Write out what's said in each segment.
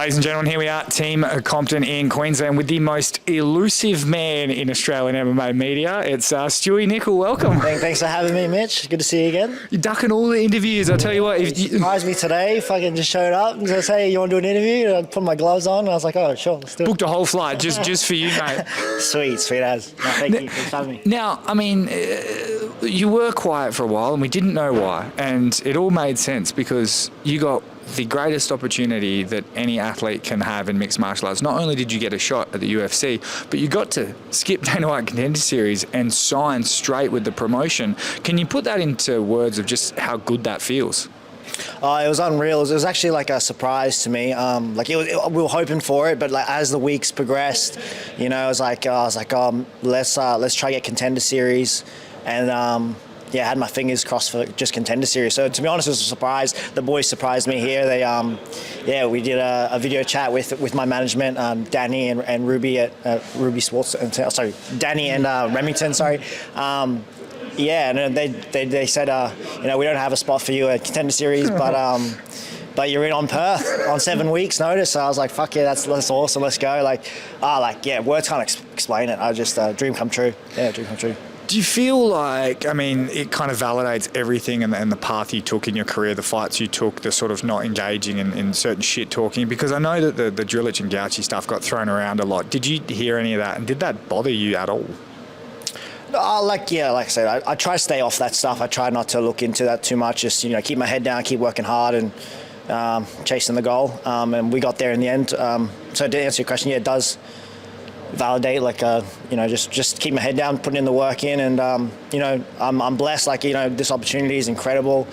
Ladies and gentlemen, here we are, Team Compton in Queensland with the most elusive man in Australian MMA media. It's Stewart Nicoll. Welcome. Thanks for having me, Mitch. Good to see you again. You're ducking all the interviews. I tell you what. You surprised me today. Fucking just showed up and said, "Hey, you want to do an interview?" And I put my gloves on and I was like, "Oh, sure, let's do it." Booked a whole flight just for you, mate. Sweet as. No, thank you for having me. Now, I mean, you were quiet for a while and we didn't know why. And it all made sense because you got the greatest opportunity that any athlete can have in mixed martial arts. Not only did you get a shot at the UFC, but you got to skip Dana White Contender Series and sign straight with the promotion. Can you put that into words of just how good that feels? It was unreal. It was actually like a surprise to me. We were hoping for it, but like as the weeks progressed, you know, I was like, let's try to get Contender Series, and I had my fingers crossed for just Contender Series. So to be honest, it was a surprise. The boys surprised me here. They, we did a video chat with my management, Danny and Ruby at Ruby Sports. Danny and Remington. And they said, we don't have a spot for you at Contender Series, but you're in on Perth on 7 weeks notice. So I was like, fuck yeah, that's awesome. Let's go. Words can't explain it. I just dream come true. Yeah, dream come true. Do you feel like, I mean, it kind of validates everything and the path you took in your career, the fights you took, the sort of not engaging in certain shit talking? Because I know that the Drilich and Gauci stuff got thrown around a lot. Did you hear any of that? And did that bother you at all? Like I said, I try to stay off that stuff. I try not to look into that too much. Just, keep my head down, keep working hard and chasing the goal. And we got there in the end. So to answer your question, yeah, it does validate, just keep my head down, putting in the work in, and I'm blessed. This opportunity is incredible.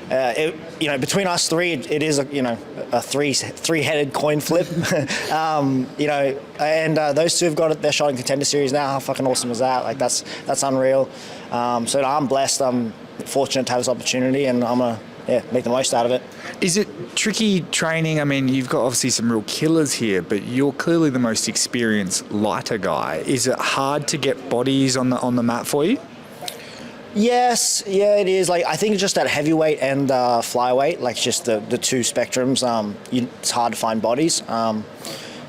Between us three, it is a three-headed coin flip. And those two have got their shot in Contender Series now. How fucking awesome is that? Like that's unreal. So I'm blessed. I'm fortunate to have this opportunity, and I'm gonna make the most out of it. Is it tricky training? I mean, you've got obviously some real killers here, but you're clearly the most experienced lighter guy. Is it hard to get bodies on the mat for you? Yes, yeah, it is. I think just at heavyweight and flyweight, just the two spectrums, it's hard to find bodies.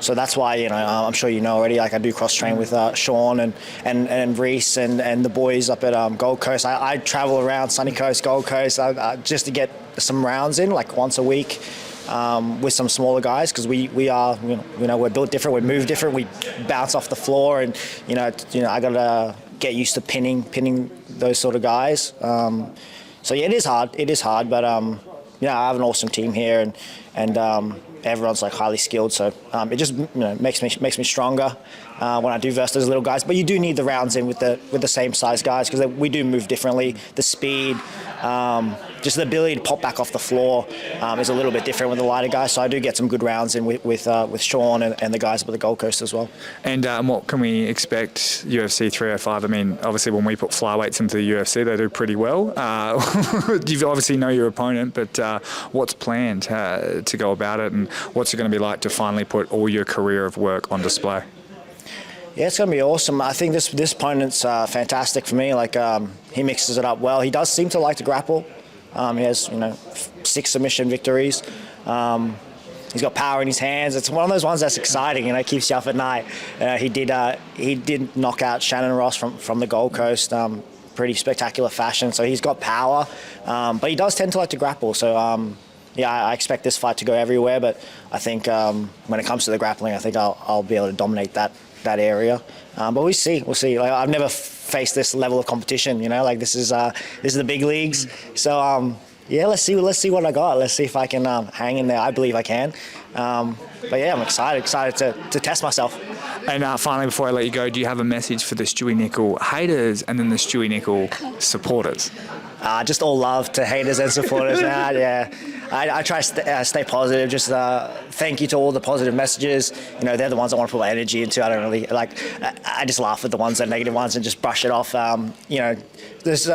So that's why, I'm sure you know already, I do cross-train with Sean and Reese and the boys up at Gold Coast. I travel around Sunny Coast, Gold Coast, just to get some rounds in, once a week with some smaller guys, because we're built different, we move different, we bounce off the floor, and, I got to get used to pinning those sort of guys. So yeah, it is hard, but I have an awesome team here, and everyone's highly skilled, so it just makes me stronger when I do verse those little guys. But you do need the rounds in with the same size guys, because we do move differently. The speed, just the ability to pop back off the floor is a little bit different with the lighter guys. So I do get some good rounds in with Sean and the guys up at the Gold Coast as well. And what can we expect UFC 305? I mean, obviously when we put flyweights into the UFC, they do pretty well. You obviously know your opponent, but what's planned to go about it, and what's it going to be like to finally put all your career of work on display? Yeah, it's going to be awesome. I think this opponent's fantastic for me. He mixes it up well. He does seem to like to grapple. He has 6 submission victories. He's got power in his hands. It's one of those ones that's exciting, keeps you up at night. He did knock out Shannon Ross from the Gold Coast, pretty spectacular fashion. So he's got power, but he does tend to like to grapple. So I expect this fight to go everywhere. But I think when it comes to the grappling, I think I'll be able to dominate that area. But we'll see. I've never faced this level of competition. This is the big leagues. So let's see what I got. Let's see if I can hang in there. I believe I can. But yeah, I'm excited to test myself. And finally, before I let you go, do you have a message for the Stewart Nicoll haters and then the Stewart Nicoll supporters? Just all love to haters and supporters. I try to stay positive. Just thank you to all the positive messages. They're the ones I want to put my energy into. I don't really I just laugh at the ones that are negative ones and just brush it off. I'm just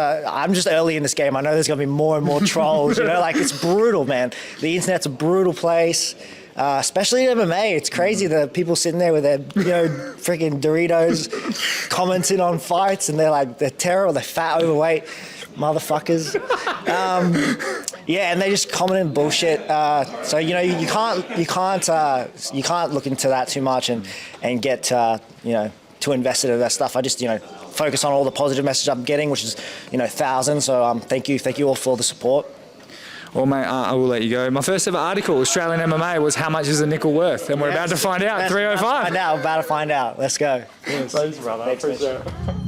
early in this game. I know there's going to be more and more trolls. It's brutal, man. The internet's a brutal place. Especially in MMA, it's crazy the people sitting there with their, freaking Doritos, commenting on fights, and they're terrible, they're fat, overweight motherfuckers. Yeah, and they just comment in bullshit. So you know you can't look into that too much and get too invested in that stuff. I just focus on all the positive message I'm getting, which is thousands. So thank you all for the support. Well, mate, I will let you go. My first ever article, Australian MMA, was how much is a nickel worth? And we're about to find out, 305. About to find out. Let's go. Thanks, brother. I appreciate it.